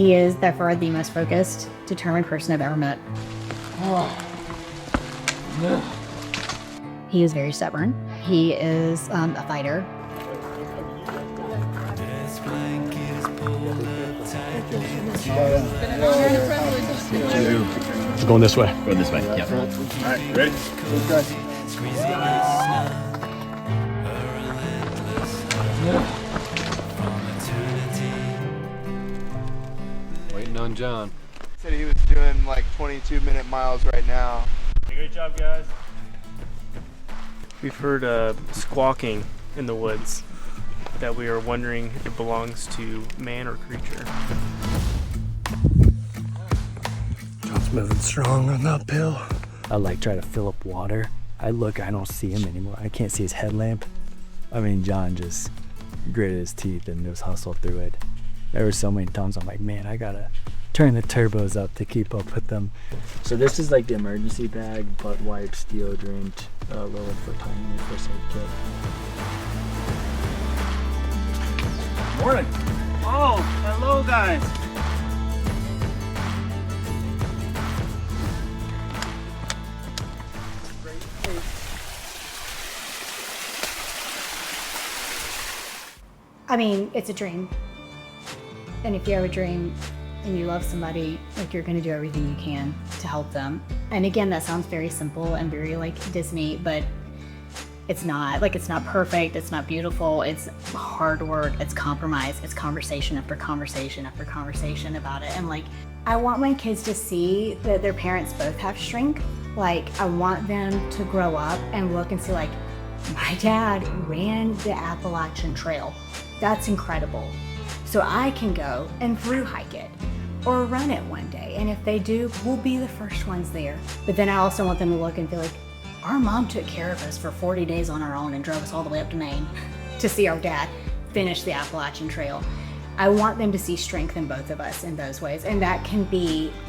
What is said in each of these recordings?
He is by far the most focused, determined person I've ever met. He is very stubborn. He is a fighter. Going this way. Going this way, yeah. All right, ready? Waiting on John. Said he was doing like 22-minute miles right now. Great job, guys. We've heard squawking in the woods that we are wondering if it belongs to man or creature. John's moving strong on the uphill. I like try to fill up water. I don't see him anymore. I can't see his headlamp. I mean, John just gritted his teeth and just hustled through it. There were so many times I'm like, man, I gotta turn the turbos up to keep up with them. So this is like the emergency bag, butt wipes, deodorant, little foot tiny first aid kit. Morning. Oh, hello, guys. I mean, it's a dream. And if you have a dream and you love somebody, like, you're gonna do everything you can to help them. And again, that sounds very simple and very like Disney, but it's not. Like, it's not perfect, it's not beautiful, it's hard work, it's compromise, it's conversation after conversation after conversation about it. And like, I want my kids to see that their parents both have strength. Like, I want them to grow up and look and see, like, my dad ran the Appalachian Trail. That's incredible. So I can go and through hike it or run it one day. And if they do, we'll be the first ones there. But then I also want them to look and feel like, our mom took care of us for 40 days on our own and drove us all the way up to Maine to see our dad finish the Appalachian Trail. I want them to see strength in both of us in those ways. And that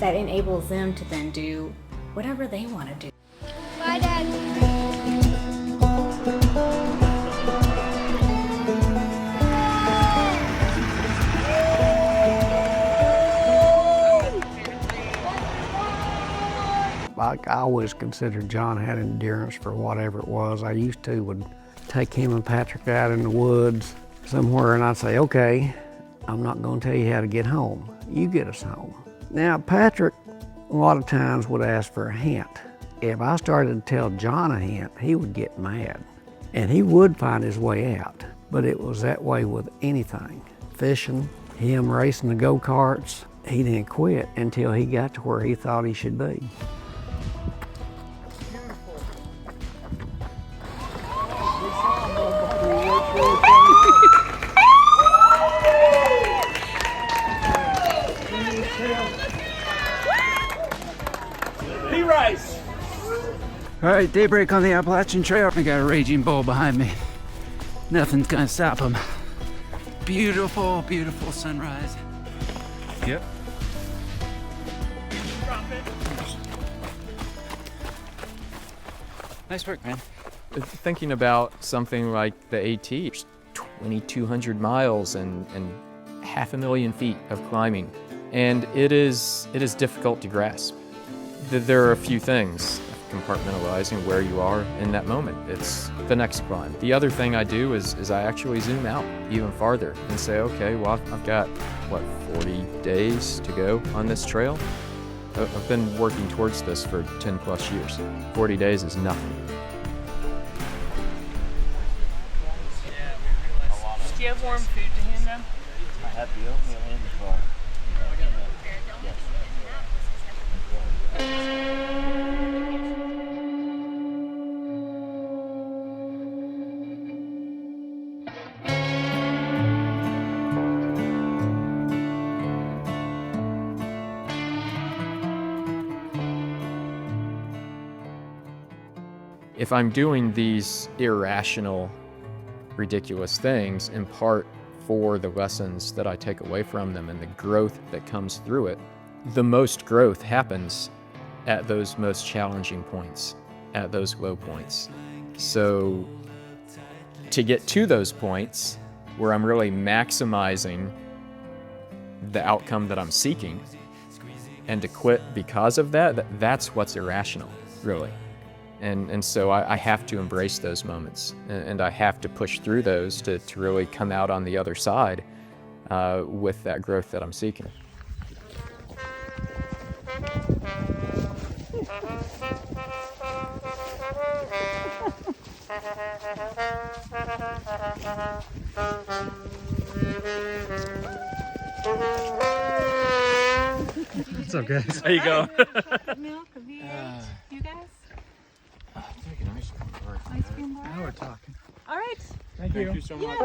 enables them to then do whatever they want to do. Bye, Dad. I always considered John had endurance for whatever it was. I used to would take him and Patrick out in the woods somewhere and I'd say, okay, I'm not gonna tell you how to get home. You get us home. Now, Patrick a lot of times would ask for a hint. If I started to tell John a hint, he would get mad. And he would find his way out, but it was that way with anything. Fishing, him racing the go-karts, he didn't quit until he got to where he thought he should be. All right, daybreak on the Appalachian Trail. I got a raging bull behind me. Nothing's gonna stop him. Beautiful, beautiful sunrise. Yep. Nice work, man. Thinking about something like the AT, 2,200 miles and 500,000 feet of climbing. And it is difficult to grasp. There are a few things. Compartmentalizing where you are in that moment. It's the next climb. The other thing I do is I actually zoom out even farther and say, okay, well, I've got, 40 days to go on this trail? I've been working towards this for 10 plus years. 40 days is nothing. Do you have warm food to hand them? I have the oatmeal in the car. If I'm doing these irrational, ridiculous things, in part for the lessons that I take away from them and the growth that comes through it, the most growth happens at those most challenging points, at those low points. So to get to those points where I'm really maximizing the outcome that I'm seeking. And to quit because of that, that's what's irrational, really. And so I have to embrace those moments, and I have to push through those to really come out on the other side with that growth that I'm seeking. What's up, guys? There you go. Milk, V8. You guys? Take an ice cream bar. Ice cream bar? Now we're talking. All right. Thank you so much.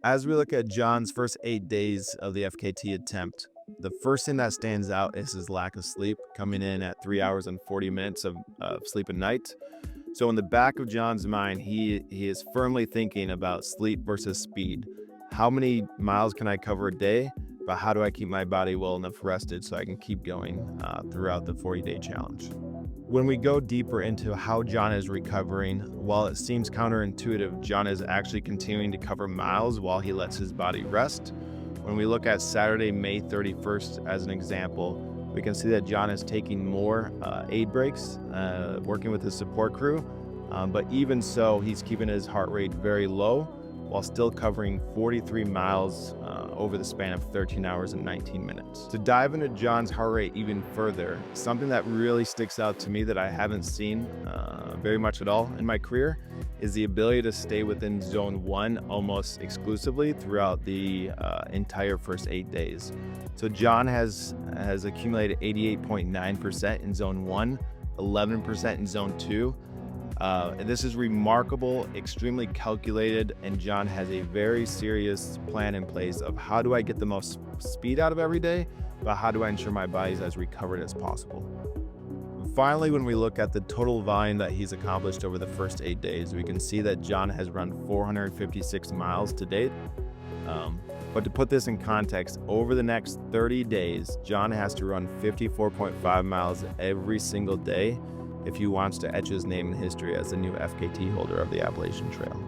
As we look at John's first 8 days of the FKT attempt, the first thing that stands out is his lack of sleep, coming in at 3 hours and 40 minutes of sleep a night. So in the back of John's mind, he is firmly thinking about sleep versus speed. How many miles can I cover a day, but how do I keep my body well enough rested so I can keep going throughout the 40-day challenge? When we go deeper into how John is recovering, while it seems counterintuitive, John is actually continuing to cover miles while he lets his body rest. When we look at Saturday, May 31st as an example, we can see that John is taking more aid breaks, working with his support crew, but even so, he's keeping his heart rate very low while still covering 43 miles over the span of 13 hours and 19 minutes. To dive into John's heart rate even further, something that really sticks out to me that I haven't seen very much at all in my career is the ability to stay within zone 1 almost exclusively throughout the entire first 8 days. So John has accumulated 88.9% in zone 1, 11% in zone 2. And this is remarkable, extremely calculated, and John has a very serious plan in place of how do I get the most speed out of every day, but how do I ensure my body is as recovered as possible. Finally, when we look at the total volume that he's accomplished over the first 8 days, we can see that John has run 456 miles to date. But to put this in context, over the next 30 days, John has to run 54.5 miles every single day if he wants to etch his name in history as the new FKT holder of the Appalachian Trail.